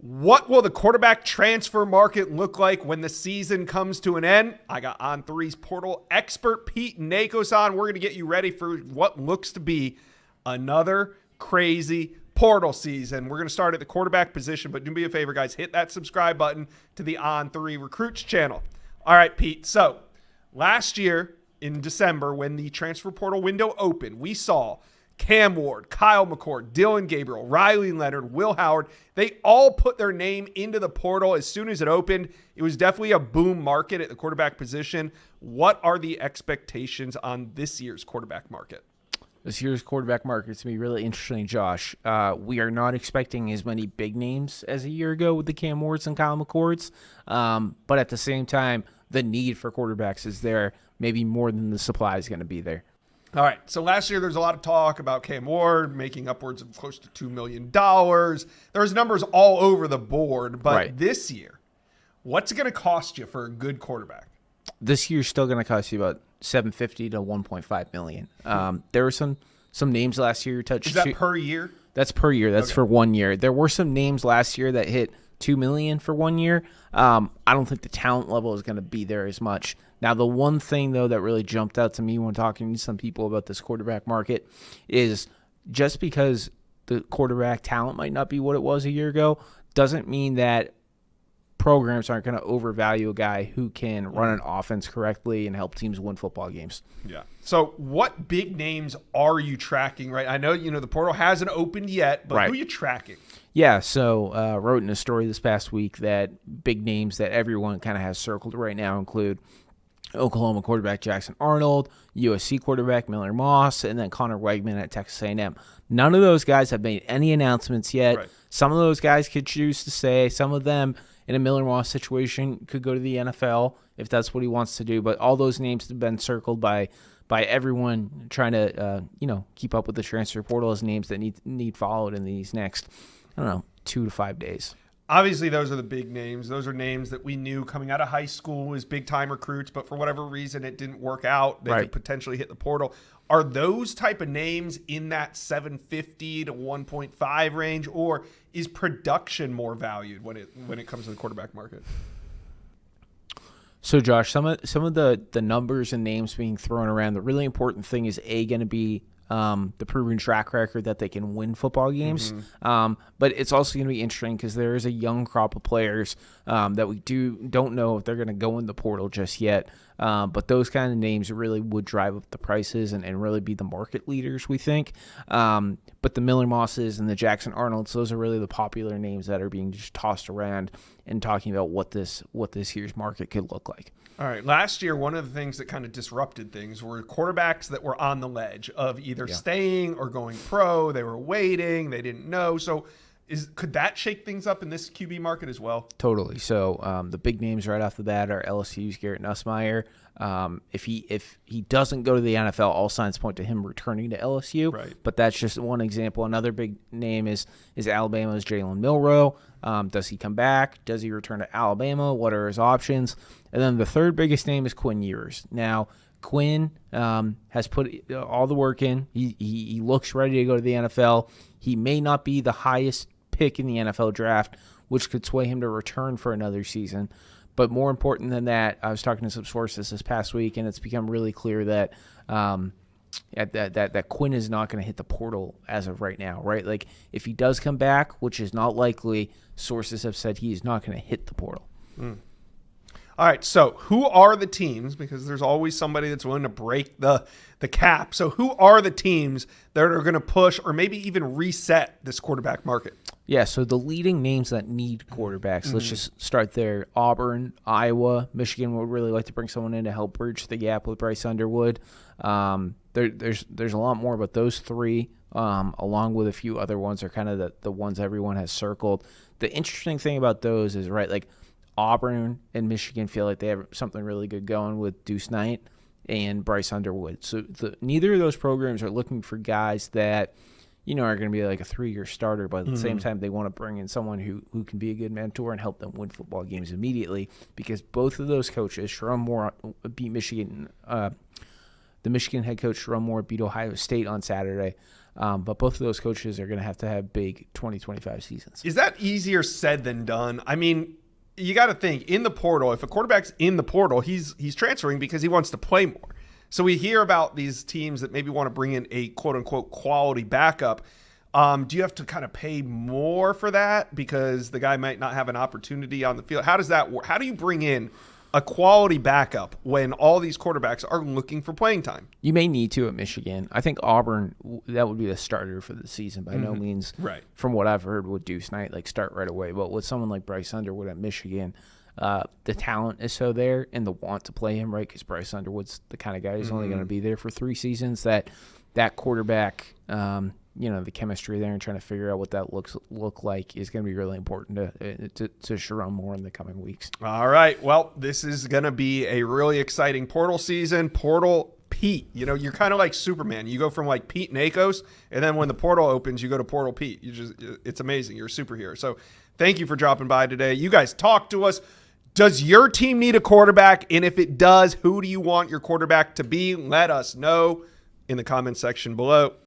What will the quarterback transfer market look like when the season comes to an end? I got On3's portal expert Pete Nakos on. We're going to get you ready for what looks to be another crazy portal season. We're going to start at the quarterback position, but do me a favor, guys. Hit that subscribe button to the On3 Recruits channel. All right, Pete. So last year in December, when the transfer portal window opened, we saw Cam Ward, Kyle McCord, Dylan Gabriel, Riley Leonard, Will Howard. They all put their name into the portal as soon as it opened. It was definitely a boom market at the quarterback position. What are the expectations on this year's quarterback market? This year's quarterback market is going to be really interesting, Josh. We are not expecting as many big names as a year ago with the Cam Wards and Kyle McCords. But at the same time, the need for quarterbacks is there, maybe more than the supply is going to be there. All right, so last year there's a lot of talk about Cam Ward making upwards of close to $2 million. There's numbers all over the board, but This year, what's it going to cost you for a good quarterback? This year's still going to cost you about $750 to $1.5 million. There were some names last year touched. Is that per year? That's per year. That's for 1 year. There were some names last year that hit $2 million for 1 year. I don't think the talent level is going to be there as much. Now, the one thing, though, that really jumped out to me when talking to some people about this quarterback market is just because the quarterback talent might not be what it was a year ago doesn't mean that programs aren't going to overvalue a guy who can run an offense correctly and help teams win football games. Yeah. So what big names are you tracking, right? I know, the portal hasn't opened yet, but who are you tracking? Yeah, so wrote in a story this past week that big names that everyone kind of has circled right now include Oklahoma quarterback Jackson Arnold, USC quarterback Miller Moss, and then Connor Wegman at Texas A&M. None of those guys have made any announcements yet. Right. Some of those guys could choose to stay. Some of them, in a Miller Moss situation, could go to the NFL if that's what he wants to do. But all those names have been circled by everyone trying to keep up with the transfer portal as names that need followed in these next 2 to 5 days. Obviously, those are the big names. Those are names that we knew coming out of high school as big-time recruits, but for whatever reason, it didn't work out. They could potentially hit the portal. Are those type of names in that 750 to 1.5 range, or is production more valued when it comes to the quarterback market? So, Josh, some of the numbers and names being thrown around, the really important thing is going to be the proven track record that they can win football games. Mm-hmm. But it's also going to be interesting because there is a young crop of players that we don't know if they're going to go in the portal just yet. But those kind of names really would drive up the prices and really be the market leaders, we think. But the Miller Mosses and the Jackson Arnolds, those are really the popular names that are being just tossed around and talking about what this year's market could look like. All right. Last year, one of the things that kind of disrupted things were quarterbacks that were on the ledge of either staying or going pro. They were waiting. They didn't know. So could that shake things up in this QB market as well? Totally. So the big names right off the bat are LSU's Garrett Nussmeier. If he doesn't go to the NFL, all signs point to him returning to LSU. Right. But that's just one example. Another big name is Alabama's Jalen Milroe. Does he come back? Does he return to Alabama? What are his options? And then the third biggest name is Quinn Ewers. Now, Quinn has put all the work in. He looks ready to go to the NFL. He may not be the highest pick in the NFL draft, which could sway him to return for another season. But more important than that, I was talking to some sources this past week, and it's become really clear that that Quinn is not going to hit the portal as of right now, right? Like, if he does come back, which is not likely, sources have said he is not going to hit the portal. All right, so who are the teams, because there's always somebody that's willing to break the cap, so who are the teams that are going to push or maybe even reset this quarterback market? Yeah, so the leading names that need quarterbacks, let's just start there. Auburn, Iowa, Michigan would really like to bring someone in to help bridge the gap with Bryce Underwood. There's a lot more, but those three, along with a few other ones, are kind of the ones everyone has circled. The interesting thing about those is, Auburn and Michigan feel like they have something really good going with Deuce Knight and Bryce Underwood. So neither of those programs are looking for guys that are going to be like a 3-year starter, but at the same time, they want to bring in someone who can be a good mentor and help them win football games immediately, because both of those coaches, Sharon Moore beat Michigan. The Michigan head coach, Sharon Moore, beat Ohio State on Saturday. But both of those coaches are going to have big 2025 seasons. Is that easier said than done? I mean, you got to think in the portal. If a quarterback's in the portal, he's transferring because he wants to play more. So we hear about these teams that maybe want to bring in a quote unquote quality backup. Do you have to kind of pay more for that because the guy might not have an opportunity on the field? How does that work? How do you bring in a quality backup when all these quarterbacks are looking for playing time? You may need to at Michigan. I think Auburn, that would be the starter for the season. By no means, right, from what I've heard, would Deuce Knight like start right away. But with someone like Bryce Underwood at Michigan, the talent is so there and the want to play him, right? Because Bryce Underwood's the kind of guy who's only going to be there for 3 seasons. That quarterback, the chemistry there and trying to figure out what that look like is going to be really important to Sharon Moore in the coming weeks. All right. Well, this is going to be a really exciting portal season. Portal Pete, you're kind of like Superman. You go from like Pete Nakos, and then when the portal opens, you go to Portal Pete. It's amazing. You're a superhero. So thank you for dropping by today. You guys talk to us. Does your team need a quarterback? And if it does, who do you want your quarterback to be? Let us know in the comment section below.